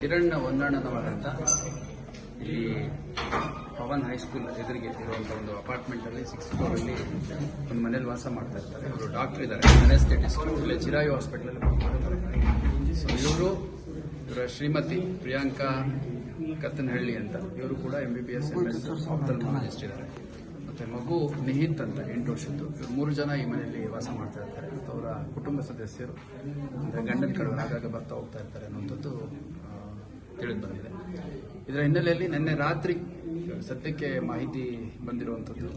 ಕಿರಣ್ ಹೊನ್ನಣ್ಣನವರ ಅಂತ ಇಲ್ಲಿ ಪವನ್ ಹೈಸ್ಕೂಲ್ ಎದುರಿಗೆ ಇರುವಂಥ ಒಂದು ಅಪಾರ್ಟ್ಮೆಂಟಲ್ಲಿ 6th ಫ್ಲೋರಲ್ಲಿ ಒಂದು ಮನೇಲಿ ವಾಸ ಮಾಡ್ತಾ ಇರ್ತಾರೆ. ಇವರು ಡಾಕ್ಟರ್ ಇದ್ದಾರೆ, ಅನೆಸ್ಥೆಟಿಸ್ಟ್, ಇಲ್ಲೇ ಚಿರಾಯು ಹಾಸ್ಪಿಟಲಲ್ಲಿ ಮಾಡ್ತಾರೆ. ಸೊ ಇವರ ಶ್ರೀಮತಿ ಪ್ರಿಯಾಂಕಾ ಕತ್ತನಹಳ್ಳಿ ಅಂತ, ಇವರು ಕೂಡ MBBS MS ಆಪ್ಥಲ್ಮಾಲಜಿಸ್ಟ್ ಇದ್ದಾರೆ. ಮತ್ತು ಮಗು ನಿಹಿತ್ ಅಂತ 8 ವರ್ಷದ್ದು. ಇವರು 3 ಜನ ಈ ಮನೆಯಲ್ಲಿ ವಾಸ ಮಾಡ್ತಾ ಇರ್ತಾರೆ. ಮತ್ತು ಅವರ ಕುಟುಂಬ ಸದಸ್ಯರು ಅಂದರೆ ಗಂಡನ ಕಡೆಯವರು ಆಗಾಗ ಬರ್ತಾ ಹೋಗ್ತಾ ಇರ್ತಾರೆ ಅನ್ನುವಂಥದ್ದು ತಿಳಿದು ಬಂದಿದೆ. ಇದರ ಹಿನ್ನೆಲೆಯಲ್ಲಿ ನಿನ್ನೆ ರಾತ್ರಿ ಸದ್ಯಕ್ಕೆ ಮಾಹಿತಿ ಬಂದಿರುವಂಥದ್ದು,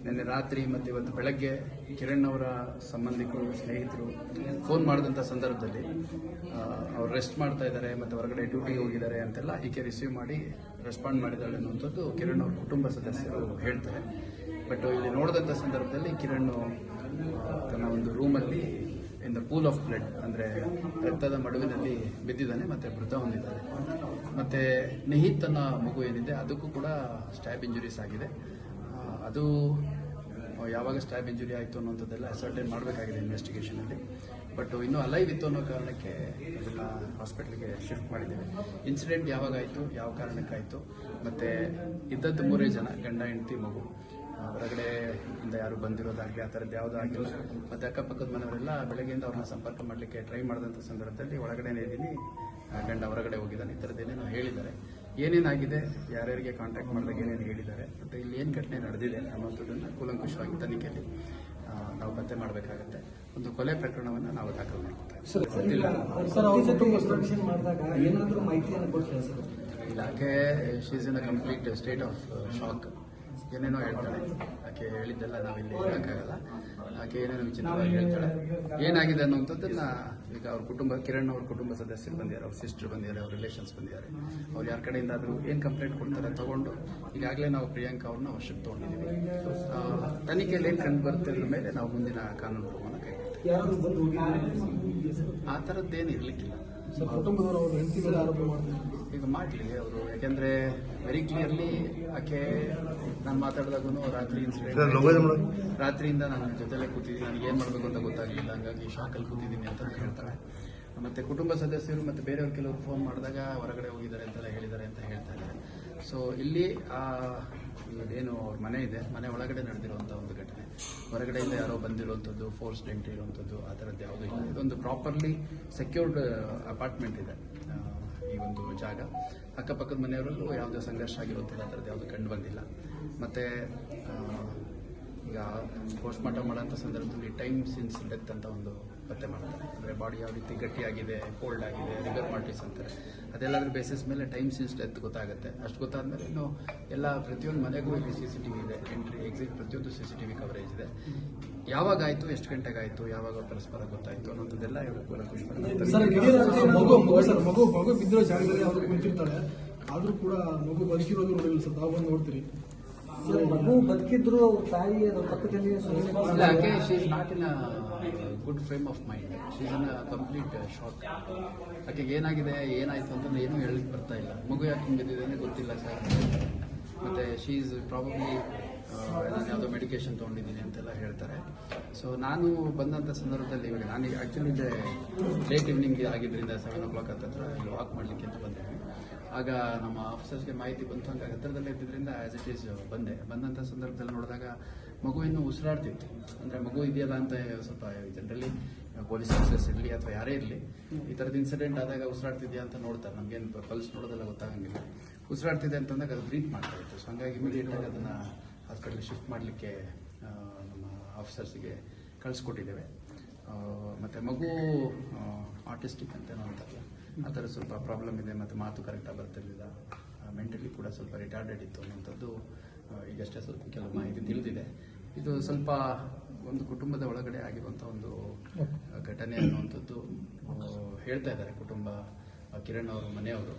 ನಿನ್ನೆ ರಾತ್ರಿ ಮತ್ತು ಇವತ್ತು ಬೆಳಗ್ಗೆ ಕಿರಣ್ ಅವರ ಸಂಬಂಧಿಕರು, ಸ್ನೇಹಿತರು ಫೋನ್ ಮಾಡಿದಂಥ ಸಂದರ್ಭದಲ್ಲಿ ಅವ್ರು ರೆಸ್ಟ್ ಮಾಡ್ತಾ ಇದ್ದಾರೆ ಮತ್ತು ಹೊರಗಡೆ ಡ್ಯೂಟಿಗೆ ಹೋಗಿದ್ದಾರೆ ಅಂತೆಲ್ಲ ಈಕೆ ರಿಸೀವ್ ಮಾಡಿ ರೆಸ್ಪಾಂಡ್ ಮಾಡಿದ್ದಾಳೆ ಅನ್ನುವಂಥದ್ದು ಕಿರಣ್ ಅವ್ರ ಕುಟುಂಬ ಸದಸ್ಯರು ಹೇಳ್ತಾರೆ. ಬಟ್ ಇಲ್ಲಿ ನೋಡಿದಂಥ ಸಂದರ್ಭದಲ್ಲಿ ಕಿರಣ್ ತನ್ನ ಒಂದು ರೂಮಲ್ಲಿ in the pool of blood ಅಂದರೆ ರಕ್ತದ ಮಡುವಿನಲ್ಲಿ ಬಿದ್ದಿದ್ದಾನೆ ಮತ್ತು ಮೃತ ಹೊಂದಿದ್ದಾನೆ. ಮತ್ತು ನಿಹಿತ್ ಅನ್ನೋ ಮಗು ಏನಿದೆ ಅದಕ್ಕೂ ಕೂಡ ಸ್ಟ್ಯಾಬ್ ಇಂಜುರೀಸ್ ಆಗಿದೆ. ಅದು ಯಾವಾಗ ಸ್ಟ್ಯಾಬ್ ಇಂಜುರಿ ಆಯಿತು ಅನ್ನೋಂಥದ್ದೆಲ್ಲ ಅಸರ್ಟೈನ್ ಮಾಡಬೇಕಾಗಿದೆ ಇನ್ವೆಸ್ಟಿಗೇಷನಲ್ಲಿ. ಬಟ್ ಇನ್ನೂ ಅಲೈವ್ ಇತ್ತು ಅನ್ನೋ ಕಾರಣಕ್ಕೆ ಅದನ್ನು ಹಾಸ್ಪಿಟ್ಲಿಗೆ ಶಿಫ್ಟ್ ಮಾಡಿದ್ದೇವೆ. ಇನ್ಸಿಡೆಂಟ್ ಯಾವಾಗ ಆಯಿತು, ಯಾವ ಕಾರಣಕ್ಕಾಯಿತು, ಮತ್ತು ಇದ್ದದ್ದು 3 ಜನ, ಗಂಡ ಹೆಂಡತಿ ಮಗು. ಹೊರಗಡೆ ಇಂದ ಯಾರು ಬಂದಿರೋದಾಗಲಿ ಆ ಥರದ್ದು ಯಾವುದೂ ಆಗಿಲ್ಲ. ಮತ್ತು ಅಕ್ಕಪಕ್ಕದ ಮನೆಯವರೆಲ್ಲ ಬೆಳಗ್ಗೆಯಿಂದ ಅವ್ರನ್ನ ಸಂಪರ್ಕ ಮಾಡಲಿಕ್ಕೆ ಟ್ರೈ ಮಾಡಿದಂಥ ಸಂದರ್ಭದಲ್ಲಿ ಒಳಗಡೆನೇ ಇದ್ದೀನಿ, ಗಂಡ ಹೊರಗಡೆ ಹೋಗಿದ್ದಾನೆ, ಈ ಥರದ್ದೇನೇನೋ ಹೇಳಿದ್ದಾರೆ. ಏನೇನಾಗಿದೆ, ಯಾರ್ಯಾರಿಗೆ ಕಾಂಟ್ಯಾಕ್ಟ್ ಮಾಡಿದಾಗ ಏನೇನು ಹೇಳಿದ್ದಾರೆ ಮತ್ತು ಇಲ್ಲಿ ಏನು ಘಟನೆ ನಡೆದಿದೆ ಅನ್ನೋಂಥದ್ದನ್ನು ಕೂಲಂಕುಷವಾಗಿ ತನಿಖೆಯಲ್ಲಿ ನಾವು ಪತ್ತೆ ಮಾಡಬೇಕಾಗತ್ತೆ. ಒಂದು ಕೊಲೆ ಪ್ರಕರಣವನ್ನು ನಾವು ದಾಖಲು ಮಾಡ್ಕೊಳ್ತೇವೆ. ಇಲಾಖೆ she's in a complete state of shock. ಏನೇನೋ ಹೇಳ್ತಾಳೆ, ಆಕೆ ಹೇಳಿದ್ದೆಲ್ಲ ನಾವಿಲ್ಲಿ ಹೇಳೋಕ್ಕಾಗಲ್ಲ. ಆಕೆ ಏನೇನೋ ವಿಚಿತ್ರವಾಗಿ ಹೇಳ್ತಾಳೆ. ಏನಾಗಿದೆ ಅನ್ನೋಂಥದ್ದನ್ನು ಈಗ ಅವ್ರ ಕುಟುಂಬ, ಕಿರಣ್ ಅವ್ರ ಕುಟುಂಬ ಸದಸ್ಯರು ಬಂದಿದ್ದಾರೆ, ಅವ್ರ ಸಿಸ್ಟರ್ ಬಂದಿದ್ದಾರೆ, ಅವ್ರ ರಿಲೇಷನ್ಸ್ ಬಂದಿದ್ದಾರೆ. ಅವ್ರು ಯಾರ ಕಡೆಯಿಂದ ಆದರೂ ಏನು ಕಂಪ್ಲೇಂಟ್ ಕೊಡ್ತಾರೆ ತಗೊಂಡು ಈಗಾಗಲೇ ನಾವು ಪ್ರಿಯಾಂಕಾ ಅವ್ರನ್ನ ವಶಕ್ಕೆ ತೊಗೊಂಡಿದ್ದೀವಿ. ತನಿಖೆಯಲ್ಲಿ ಏನು ಕಂಡು ಬರ್ತಿದ್ರ ಮೇಲೆ ನಾವು ಮುಂದಿನ ಕಾನೂನು ಕ್ರಮವನ್ನು ಕೈಗೊಳ್ತೀವಿ. ಆ ಥರದ್ದೇನು ಇರಲಿಕ್ಕಿಲ್ಲ. ಈಗ ಮಾಡಲಿ ಅವರು, ಯಾಕೆಂದರೆ ವೆರಿ ಕ್ಲಿಯರ್ಲಿ ಆಕೆ ನಾನು ಮಾತಾಡಿದಾಗೂ ರಾತ್ರಿ ಇನ್ಸಿಡೆಂಟ್, ರಾತ್ರಿಯಿಂದ ನಾನು ಜೊತೆಲೇ ಕೂತಿದ್ದೀನಿ, ನನಗೆ ಏನು ಮಾಡಬೇಕು ಅಂತ ಗೊತ್ತಾಗಲಿಲ್ಲ, ಹಂಗಾಗಿ ಶಾಕಲ್ಲಿ ಕೂತಿದ್ದೀನಿ ಅಂತ ಹೇಳ್ತಾಳೆ. ಮತ್ತು ಕುಟುಂಬ ಸದಸ್ಯರು ಮತ್ತು ಬೇರೆಯವ್ರು ಕೆಲವರು ಫೋನ್ ಮಾಡಿದಾಗ ಹೊರಗಡೆ ಹೋಗಿದ್ದಾರೆ ಅಂತೆಲ್ಲ ಹೇಳಿದ್ದಾರೆ ಅಂತ ಹೇಳ್ತಾ ಇದ್ದಾರೆ. ಸೊ ಇಲ್ಲಿ ಏನು ಅವ್ರ ಮನೆ ಇದೆ, ಮನೆ ಒಳಗಡೆ ನಡೆದಿರುವಂಥ ಒಂದು ಘಟನೆ, ಹೊರಗಡೆಯಿಂದ ಯಾರೋ ಬಂದಿರುವಂಥದ್ದು, ಫೋರ್ಸ್ಡ್ ಎಂಟ್ರಿ ಇರುವಂಥದ್ದು ಆ ಥರದ್ದು ಯಾವುದೂ ಇಲ್ಲ. ಇದೊಂದು ಪ್ರಾಪರ್ಲಿ ಸೆಕ್ಯೂರ್ಡ್ ಅಪಾರ್ಟ್ಮೆಂಟ್ ಇದೆ ಈ ಒಂದು ಜಾಗ. ಅಕ್ಕಪಕ್ಕದ ಮನೆಯವರಲ್ಲೂ ಯಾವುದೇ ಸಂಘರ್ಷ ಆಗಿರುವಂಥದ್ದು ಆ ಥರದ್ದು ಯಾವುದೂ ಕಂಡು ಬಂದಿಲ್ಲ. ಮತ್ತು ಈಗ ಪೋಸ್ಟ್ಮಾರ್ಟಮ್ ಮಾಡೋಂಥ ಸಂದರ್ಭದಲ್ಲಿ ಟೈಮ್ ಸಿನ್ಸ್ ಡೆತ್ ಅಂತ ಒಂದು ಪತ್ತೆ ಮಾಡ್ತಾರೆ. ಅಂದರೆ ಬಾಡಿ ಯಾವ ರೀತಿ ಗಟ್ಟಿಯಾಗಿದೆ, ಕೋಲ್ಡ್ ಆಗಿದೆ, ರಿಗರ್ ಮಾರ್ಟಿಸ್ ಅಂತಾರೆ. ಅದೆಲ್ಲದ್ರ ಬೇಸಿಸ್ ಮೇಲೆ ಟೈಮ್ ಸಿನ್ಸ್ ಡೆತ್ ಗೊತ್ತಾಗುತ್ತೆ. ಅಷ್ಟು ಗೊತ್ತಾದ್ಮೇಲೆ ಇನ್ನು ಎಲ್ಲ ಪ್ರತಿಯೊಂದು ಮನೆಗೂ ಇಲ್ಲಿ CCTV ಇದೆ, ಎಂಟ್ರಿ ಎಕ್ಸಿಟ್ ಪ್ರತಿಯೊಂದು CCTV ಕವರೇಜ್ ಇದೆ. ಯಾವಾಗ ಆಯಿತು, ಎಷ್ಟು ಗಂಟೆಗಾಯಿತು, ಯಾವಾಗ ಪರಸ್ಪರ ಗೊತ್ತಾಯಿತು ಅನ್ನೋಂಥದ್ದೆಲ್ಲ ಇವರು ಕೂಲಂಕುಷ. ಮಗು ಬಿದ್ದಿರೋ ಜಾಗದಲ್ಲಿ ಅವರು ಕುಂತಿರ್ತಾಳೆ, ಆದರೂ ಕೂಡ ಮಗು ಬದುಕಿರೋದು ನೋಡಿಲ್ಲ ಸರ್, ತಾವು ಬಂದು ನೋಡ್ತೀರಿ. ಮಗು ಬದುಕಿದ್ರು ಅವ್ರ ತಾಯಿ ಅದ್ರ ಪಕ್ಕದಲ್ಲಿ good frame of mind. She is in a complete shock. ಆಕೆಗೆ ಏನಾಗಿದೆ, ಏನಾಯಿತು ಅಂತಂದ್ರೆ ಏನೂ ಹೇಳಲಿಕ್ಕೆ ಬರ್ತಾ ಇಲ್ಲ. ಮಗು ಯಾಕೆ ಹಿಂಗಿದ್ದೇನೆ ಗೊತ್ತಿಲ್ಲ ಸರ್. ಮತ್ತು ಶಿ ಈಸ್ ಪ್ರಾಬಬ್ಲಿ ನಾನು ಯಾವುದೋ ಮೆಡಿಕೇಶನ್ ತೊಗೊಂಡಿದ್ದೀನಿ ಅಂತೆಲ್ಲ ಹೇಳ್ತಾರೆ. ಸೊ ನಾನು ಬಂದಂಥ ಸಂದರ್ಭದಲ್ಲಿ ಇವಾಗ ನಾನು ಆ್ಯಕ್ಚುಲಿ ಲೇಟ್ ಈವ್ನಿಂಗ್ ಆಗಿದ್ದರಿಂದ 7 o'clock ಹತ್ತಿರ ಇಲ್ಲಿ ವಾಕ್ ಮಾಡಲಿಕ್ಕೆ ಅಂತ ಬಂದಿದ್ವಿ. ಆಗ ನಮ್ಮ ಆಫೀಸರ್ಸ್ಗೆ ಮಾಹಿತಿ ಬಂತು, ಹಂಗಾಗಿ ಹತ್ತಿರದಲ್ಲೇ ಇದ್ದಿದ್ದರಿಂದ ಆ್ಯಸ್ ಇಟ್ ಈಸ್ ಬಂದಂಥ ಸಂದರ್ಭದಲ್ಲಿ ನೋಡಿದಾಗ ಮಗು ಇನ್ನೂ ಉಸಿರಾಡ್ತಿತ್ತು. ಅಂದರೆ ಮಗು ಇದೆಯಲ್ಲ ಅಂತ ಸ್ವಲ್ಪ ಜನರಲಿ ಪೊಲೀಸ್ ಆಫೀಸರ್ಸ್ ಇರಲಿ ಅಥವಾ ಯಾರೇ ಇರಲಿ ಈ ಥರದ್ದು ಇನ್ಸಿಡೆಂಟ್ ಆದಾಗ ಉಸಿರಾಡ್ತಿದೆಯಾ ಅಂತ ನೋಡ್ತಾರೆ. ನಮಗೇನು ಪಲ್ಸ್ ನೋಡೋದೆಲ್ಲ ಗೊತ್ತಾಗಂಗಿಲ್ಲ. ಉಸಿರಾಡ್ತಿದೆ ಅಂತಂದಾಗ ಅದು ಬ್ರೀತ್ ಮಾಡ್ತಾ ಇತ್ತು. ಸೊ ಹಂಗಾಗಿ ಇಮಿಡಿಯೇಟಾಗಿ ಅದನ್ನು ಹಾಸ್ಪಿಟ್ಲಿಗೆ ಶಿಫ್ಟ್ ಮಾಡಲಿಕ್ಕೆ ನಮ್ಮ ಆಫೀಸರ್ಸಿಗೆ ಕಳಿಸ್ಕೊಟ್ಟಿದ್ದೇವೆ. ಮತ್ತು ಮಗು ಆಟಿಸ್ಟಿಕ್ ಅಂತೇನೋ ಅಂತಾರಲ್ಲ, ಆ ಥರ ಸ್ವಲ್ಪ ಪ್ರಾಬ್ಲಮ್ ಇದೆ. ಮತ್ತು ಮಾತು ಕರೆಕ್ಟಾಗಿ ಬರ್ತಿರಲಿಲ್ಲ, ಮೆಂಟಲಿ ಕೂಡ ಸ್ವಲ್ಪ ರಿಟಾರ್ಡೆಡ್ ಇತ್ತು ಅನ್ನೋಂಥದ್ದು ಈಗಷ್ಟೇ ಸ್ವಲ್ಪ ಕೆಲವು ಮಾಹಿತಿ ತಿಳಿದಿದೆ. ಇದು ಸ್ವಲ್ಪ ಒಂದು ಕುಟುಂಬದ ಒಳಗಡೆ ಆಗಿರುವಂಥ ಒಂದು ಘಟನೆ ಅನ್ನುವಂಥದ್ದು ಹೇಳ್ತಾ ಇದ್ದಾರೆ ಕುಟುಂಬ, ಕಿರಣ್ ಅವರು ಮನೆಯವರು.